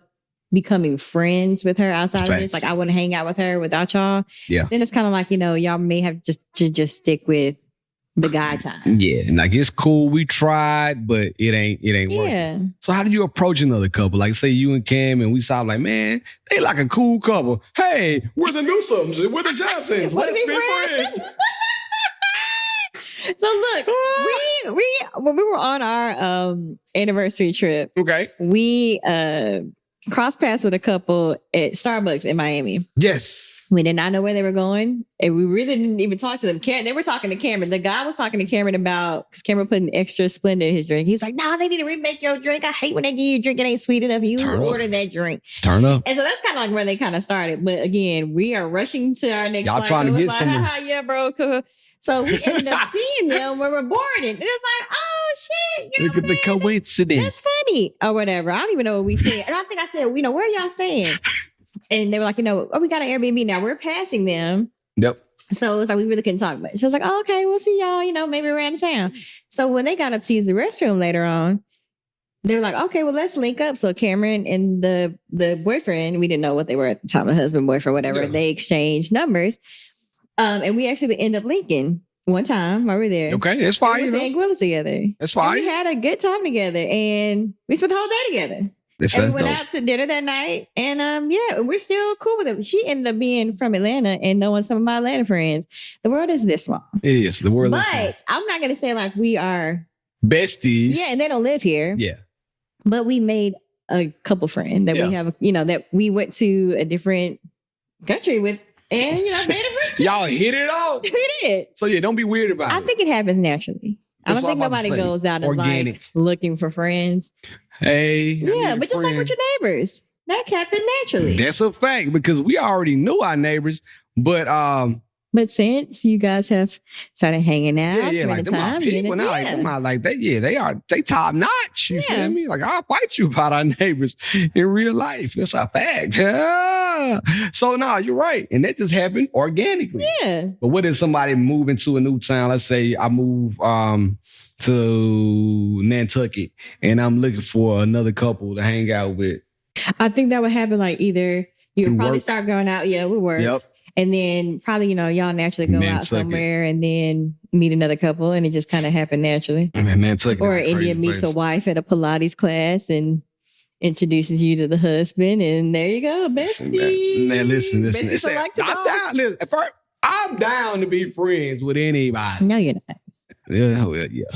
becoming friends with her outside of this. Like I wouldn't hang out with her without y'all. Yeah. Then it's kind of like, y'all may have to stick with the guy time. Yeah. Like it's cool. We tried, but it ain't working. So how do you approach another couple? Like say you and Cam and we saw like, man, they like a cool couple. Hey, we're the Newsomes. We're the Johnsons. Let's be friends. So look, when we were on our anniversary trip, okay, we crossed paths with a couple at Starbucks in Miami. Yes. We did not know where they were going, and we really didn't even talk to them. They were talking to Cameron. The guy was talking to Cameron because Cameron put an extra Splenda in his drink. He was like, "No, they need to remake your drink. I hate when they give you a drink that ain't sweet enough. You order that drink. Turn up." And so that's kind of like where they kind of started. But again, we are rushing to our next. Y'all flight. trying So to get like, someone? Yeah, bro. Cool. So we ended up seeing them when we're boarding. And it's like, oh shit! Look at the coincidence. That's funny or whatever. I don't even know what we said. And I think I said, where y'all staying? And they were like, we got an Airbnb now. We're passing them. Yep. So it's like we really couldn't talk much. So I was like, oh, okay, we'll see y'all, maybe around town. So when they got up to use the restroom later on, they were like, okay, well, let's link up. So Cameron and the boyfriend, we didn't know what they were at the time, a husband, boyfriend, whatever. They exchanged numbers. And we actually ended up linking one time while we were there. Okay, it's fine. We went to Anguilla together. That's fine. And we had a good time together, and we spent the whole day together. And we went out to dinner that night, and we're still cool with it. She ended up being from Atlanta and knowing some of my Atlanta friends. The world is this small. It is. The world is small. But I'm not going to say like we are besties. Yeah, and they don't live here. Yeah. But we made a couple friends that we have, that we went to a different country with, and made a friendship. Y'all hit it off. We did. So don't be weird about it. I think it happens naturally. I don't think nobody goes out and like looking for friends. Hey. Yeah, but just like with your neighbors. That happened naturally. That's a fact because we already knew our neighbors, but since you guys have started hanging out, spending time, they top notch. You feel me? Like I'll fight you about our neighbors in real life. It's a fact. Yeah. So no, you're right, and that just happened organically. Yeah. But what if somebody move into a new town? Let's say I move to Nantucket, and I'm looking for another couple to hang out with. I think that would happen like either you would probably start going out, with work. Yep. And then probably, y'all naturally go out somewhere and then meet another couple, and it just kind of happened naturally. Or India meets a wife at a Pilates class and introduces you to the husband, and there you go, bestie. Man, listen. I'm down to be friends with anybody. No, you're not. Yeah.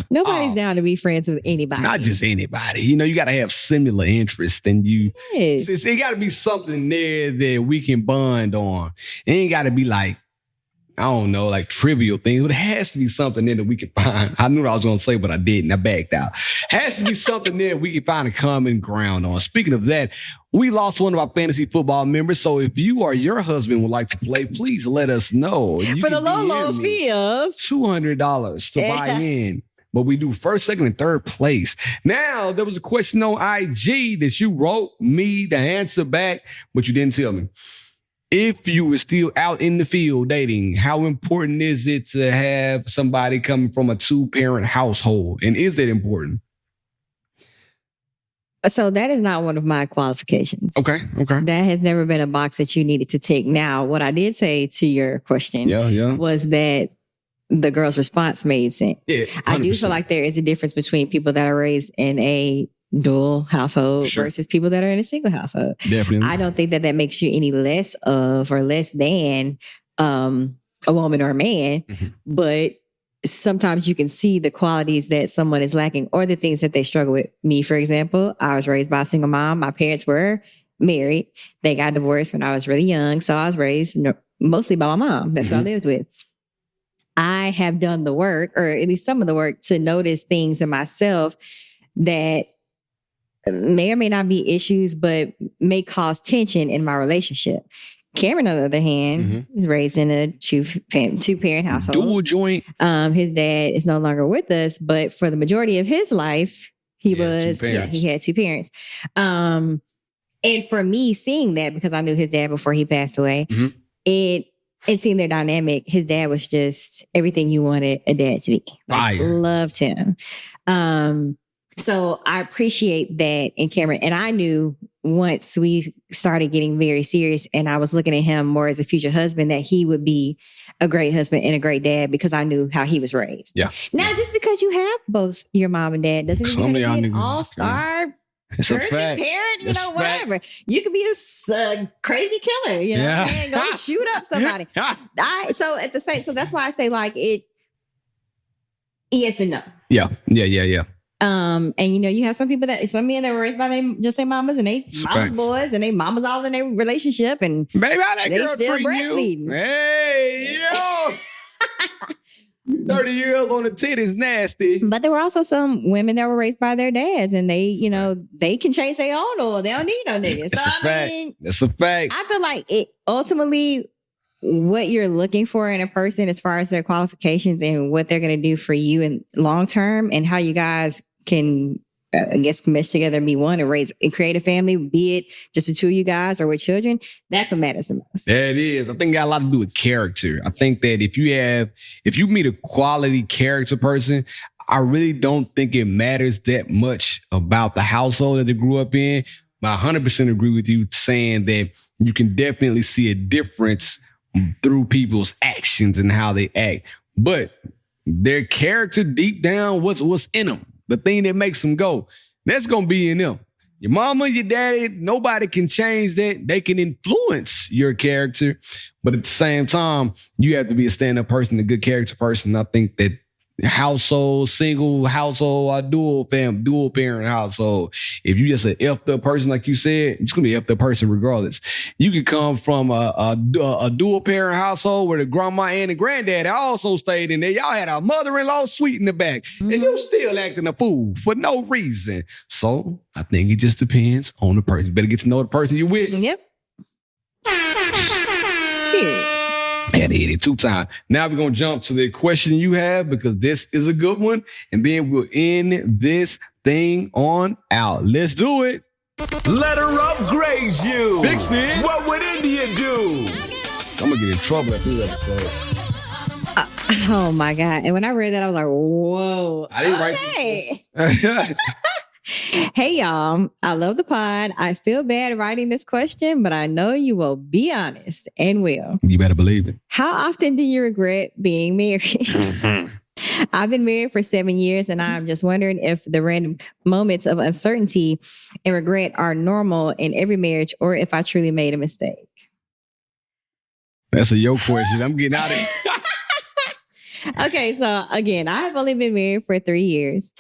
Nobody's down to be friends with anybody. Not just anybody. You got to have similar interests, and Yes. It got to be something there that we can bond on. It ain't got to be like, I don't know, like trivial things, but it has to be something there that we can find. I knew what I was going to say, but I didn't. I backed out. Has to be something there we can find a common ground on. Speaking of that, we lost one of our fantasy football members. So if you or your husband would like to play, please let us know. For the low fee of $200 to buy in. But we do first, second, and third place. Now, there was a question on IG that you wrote me the answer back, but you didn't tell me. If you were still out in the field dating, how important is it to have somebody coming from a 2-parent household? And is it important? So that is not one of my qualifications. Okay. That has never been a box that you needed to tick. Now, what I did say to your question was that the girl's response made sense. Yeah, 100%. I do feel like there is a difference between people that are raised in a dual household Sure. versus people that are in a single household. Definitely. I don't think that makes you any less of or less than a woman or a man, but sometimes you can see the qualities that someone is lacking or the things that they struggle with. Me, for example, I was raised by a single mom. My parents were married. They got divorced when I was really young. So I was raised mostly by my mom. That's who I lived with. I have done the work, or at least some of the work, to notice things in myself that may or may not be issues, but may cause tension in my relationship. Cameron, on the other hand, is raised in a two-parent household. Dual joint. His dad is no longer with us, but for the majority of his life, he had two parents. And for me, seeing that, because I knew his dad before he passed away, and seeing their dynamic, his dad was just everything you wanted a dad to be. Loved him. So I appreciate that in Cameron. And I knew once we started getting very serious and I was looking at him more as a future husband, that he would be a great husband and a great dad because I knew how he was raised. Yeah. Now, just because you have both your mom and dad doesn't mean you're an all-star It's a person, fact. parent, It's a whatever. You could be a crazy killer, and go shoot up somebody. So that's why I say like it. Yes and no. Yeah. And you have some men that were raised by their mamas and they mama's boys and they mamas all in their relationship and baby, how that they girl still treat breastfeeding. you? Hey, yo. 30 years on the titties, nasty. But there were also some women that were raised by their dads and they can chase their own oil. They don't need no niggas. That's a fact. I feel like it ultimately what you're looking for in a person as far as their qualifications and what they're going to do for you in long term and how you guys can, mesh together and be one and raise and create a family, be it just the two of you guys or with children. That's what matters the most. That is. I think it got a lot to do with character. I think that if you meet a quality character person, I really don't think it matters that much about the household that they grew up in. I 100% agree with you saying that you can definitely see a difference through people's actions and how they act. But their character deep down, what's in them, the thing that makes them go, that's going to be in them. Your mama, your daddy, nobody can change that. They can influence your character. But at the same time, you have to be a stand-up person, a good character person. I think that single household, or dual parent household, if you just an effed up person, like you said, you're just gonna be an effed up person regardless. You could come from a dual parent household where the grandma and the granddaddy also stayed in there. Y'all had a mother-in-law suite in the back, and you still acting a fool for no reason. So I think it just depends on the person. You better get to know the person you're with. Yep. Period. I had to hit it 2 times. Now we're going to jump to the question you have because this is a good one. And then we'll end this thing on out. Let's do it. Let her upgrade you. Big Syd. What would India do? I'm going to get in trouble after this episode. Oh my God. And when I read that, I was like, whoa. I didn't write. Hey, y'all. I love the pod. I feel bad writing this question, but I know you will be honest and will. You better believe it. How often do you regret being married? I've been married for 7 years, and I'm just wondering if the random moments of uncertainty and regret are normal in every marriage or if I truly made a mistake. That's a yo question. I'm getting out of here. Okay, so again, I have only been married for 3 years.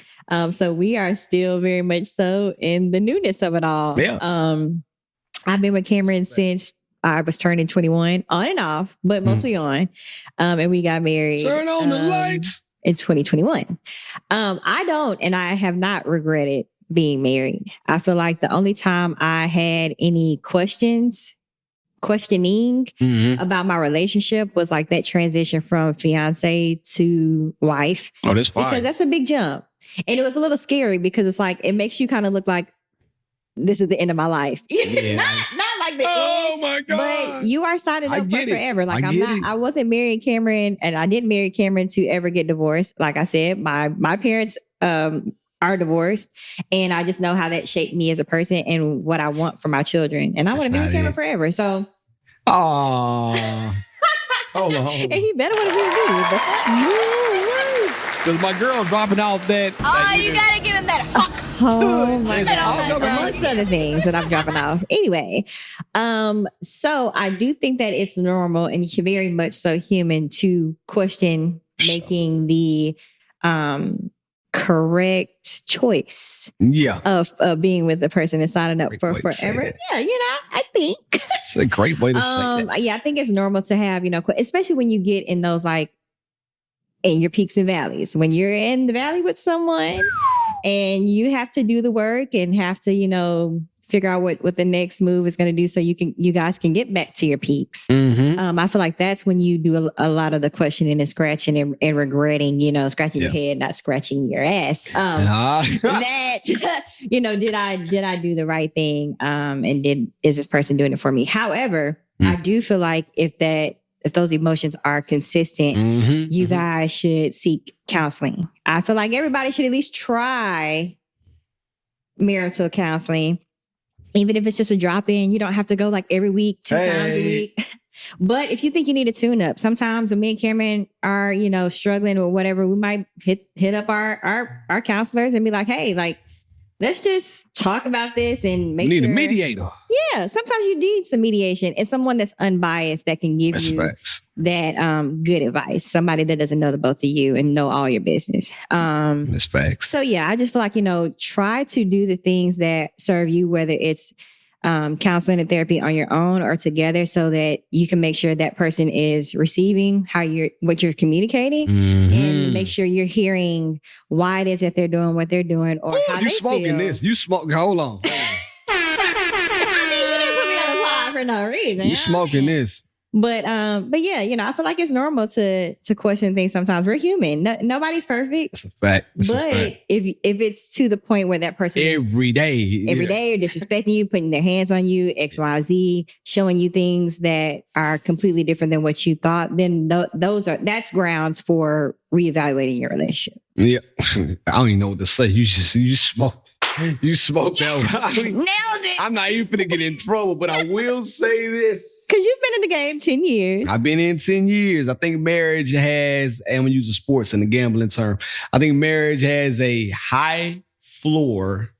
So we are still very much so in the newness of it all. Yeah. I've been with Cameron since I was turning 21, on and off, but mostly on. And we got married. Turn on the lights. In 2021. I don't, and I have not regretted being married. I feel like the only time I had any questioning about my relationship was like that transition from fiance to wife. Oh, that's fine. Because that's a big jump. And it was a little scary because it's like, it makes you kind of look like this is the end of my life. Yeah. not like the end. Oh my God. But you are signing up for it. forever. Like I wasn't married Cameron, and I didn't marry Cameron to ever get divorced. Like I said, my parents are divorced, and I just know how that shaped me as a person and what I want for my children. And I want to be with Cameron forever. So oh, hold on. And he better want to be with me. Because my girl dropping off that. Oh, you gotta give him that. Oh my It's all God. about Amongst other things that I'm dropping off. Anyway, so I do think that it's normal and very much so human to question making the correct choice Yeah. of being with the person and signing up Great for way to say forever. that. Yeah, I think. It's a great way to say that. Yeah, I think it's normal to have, especially when you get in those like in your peaks and valleys. When you're in the valley with someone and you have to do the work and have to, figure out what the next move is going to do so you guys can get back to your peaks. Mm-hmm. I feel like that's when you do a lot of the questioning and scratching and regretting, scratching your head, not scratching your ass. That, did I do the right thing? And is this person doing it for me? However, I do feel like if those emotions are consistent, you guys should seek counseling. I feel like everybody should at least try marital counseling. Even if it's just a drop in, you don't have to go like every week, 2 times a week. But if you think you need a tune up, sometimes when me and Cameron are, struggling or whatever, we might hit up our counselors and be like, hey, like, let's just talk about this and make sure. Need a mediator. Yeah. Sometimes you need some mediation and someone that's unbiased that can give you facts. that good advice. Somebody that doesn't know the both of you and know all your business. That's facts. So yeah, I just feel like, try to do the things that serve you, whether it's counseling and therapy on your own or together, so that you can make sure that person is receiving what you're communicating, and make sure you're hearing why it is that they're doing what they're doing or how you they smoking feel. this. You smoking. Hold on. I mean, you didn't put me on the line for no reason. You smoking this. But yeah, I feel like it's normal to question things sometimes. We're human. Nobody's perfect. That's a fact. That's a But fact. if it's to the point where that person is Every day. every day disrespecting you, putting their hands on you, XYZ, showing you things that are completely different than what you thought, then that's grounds for reevaluating your relationship. Yeah. I don't even know what to say. You smoked. You smoked that one. Nailed it. I'm not even finna get in trouble, but I will say this. Because you've been in the game 10 years. I've been in 10 years. I think marriage has, and we use the sports and the gambling term, I think marriage has a high floor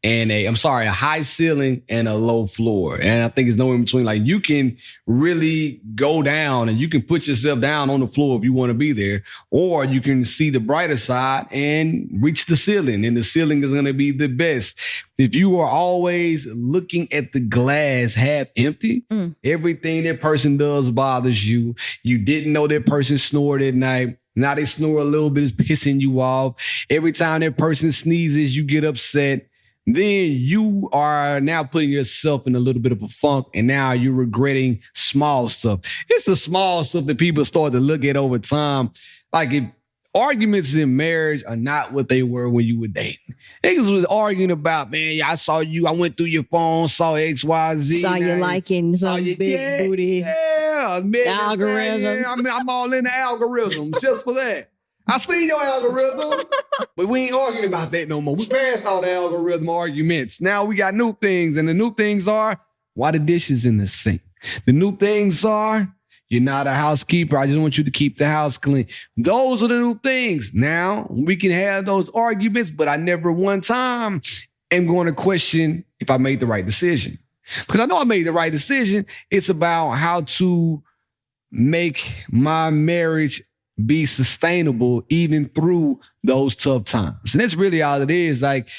and a high ceiling and a low floor. And I think it's nowhere in between. Like, you can really go down and you can put yourself down on the floor if you want to be there, or you can see the brighter side and reach the ceiling, and the ceiling is going to be the best. If you are always looking at the glass half empty, everything that person does bothers you. You didn't know that person snored at night. Now they snore a little bit, it's pissing you off. Every time that person sneezes, you get upset. Then you are now putting yourself in a little bit of a funk, and now you're regretting small stuff. It's the small stuff that people start to look at over time. Like, if arguments in marriage are not what they were when you were dating. Niggas was arguing about, man, I saw you, I went through your phone, saw XYZ. Saw you liking some big booty. Yeah, algorithms. Yeah, I'm all in the algorithms just for that. I see your algorithm, but we ain't arguing about that no more. We passed all the algorithm arguments. Now we got new things, and the new things are, why the dishes in the sink? The new things are, you're not a housekeeper. I just want you to keep the house clean. Those are the new things. Now we can have those arguments, but I never one time am going to question if I made the right decision. Because I know I made the right decision. It's about how to make my marriage be sustainable even through those tough times. And that's really all it is. Like,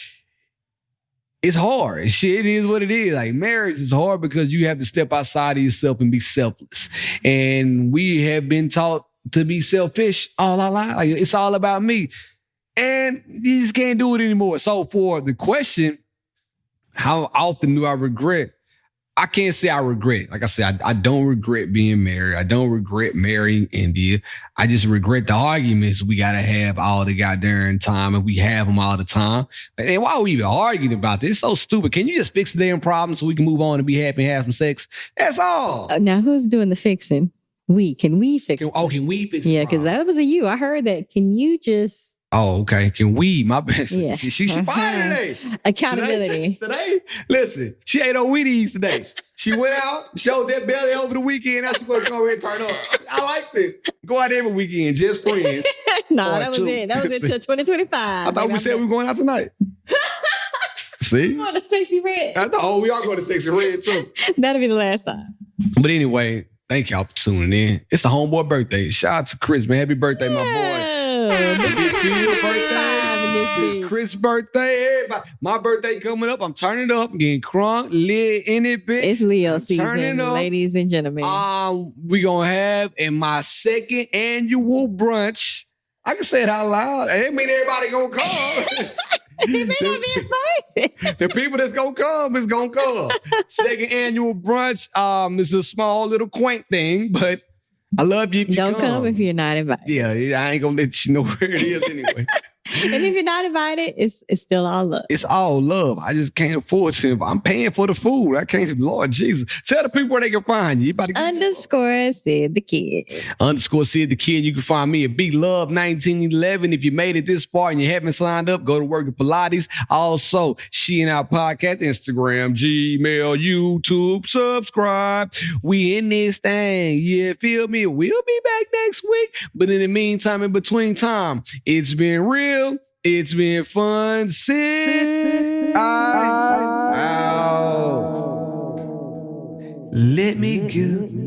it's hard. Shit, it is what it is. Like, marriage is hard because you have to step outside of yourself and be selfless. And we have been taught to be selfish all our life. Like, it's all about me. And you just can't do it anymore. So for the question, how often do I regret? I can't say I regret. Like I said, I don't regret being married. I don't regret marrying India. I just regret the arguments we got to have all the goddamn time, and we have them all the time. And why are we even arguing about this? It's so stupid. Can you just fix the damn problem so we can move on and be happy and have some sex? That's all. Now, who's doing the fixing? Can we fix it? Can we fix it? Yeah, because that was a you. I heard that. Can you just... Oh, okay. Can we? My best. Yeah. She fine today. Accountability. Today, listen, she ate on Wheaties today. She went out, showed that belly over the weekend. Now she's going to go ahead and turn up. I like this. Go out every weekend, just friends. No, that was it. That was it till 2025. I thought we said we were going out tonight. See? On a sexy red. I thought, we are going to Sexy Red too. That'll be the last time. But anyway, thank y'all for tuning in. It's the homeboy birthday. Shout out to Chris, man. Happy birthday, my boy. It's birthday. It's Chris' birthday. Everybody. My birthday coming up. I'm turning up, getting crunk, lit in it, bitch. It's Leo season, turning up. ladies and gentlemen. We gonna have in my second annual brunch. I can say it out loud. It mean everybody gonna come. They may not be invited. The people that's gonna come is gonna come. Second annual brunch. It's a small little quaint thing, but I love you if you Don't come if you're not invited. Yeah, I ain't gonna let you know where it is anyway. And if you're not invited, it's still all love. It's all love. I just can't afford to. I'm paying for the food. I can't. Lord Jesus, tell the people where they can find you. You about to Underscore Syd the Kid. Underscore Syd the Kid. You can find me at BLove1911. If you made it this far and you haven't signed up, go to work at Pilates. Also, She and Our Podcast, Instagram, Gmail, YouTube, subscribe. We in this thing. Yeah, feel me? We'll be back next week. But in the meantime, in between time, it's been real. It's been fun. Sit out. Let me go.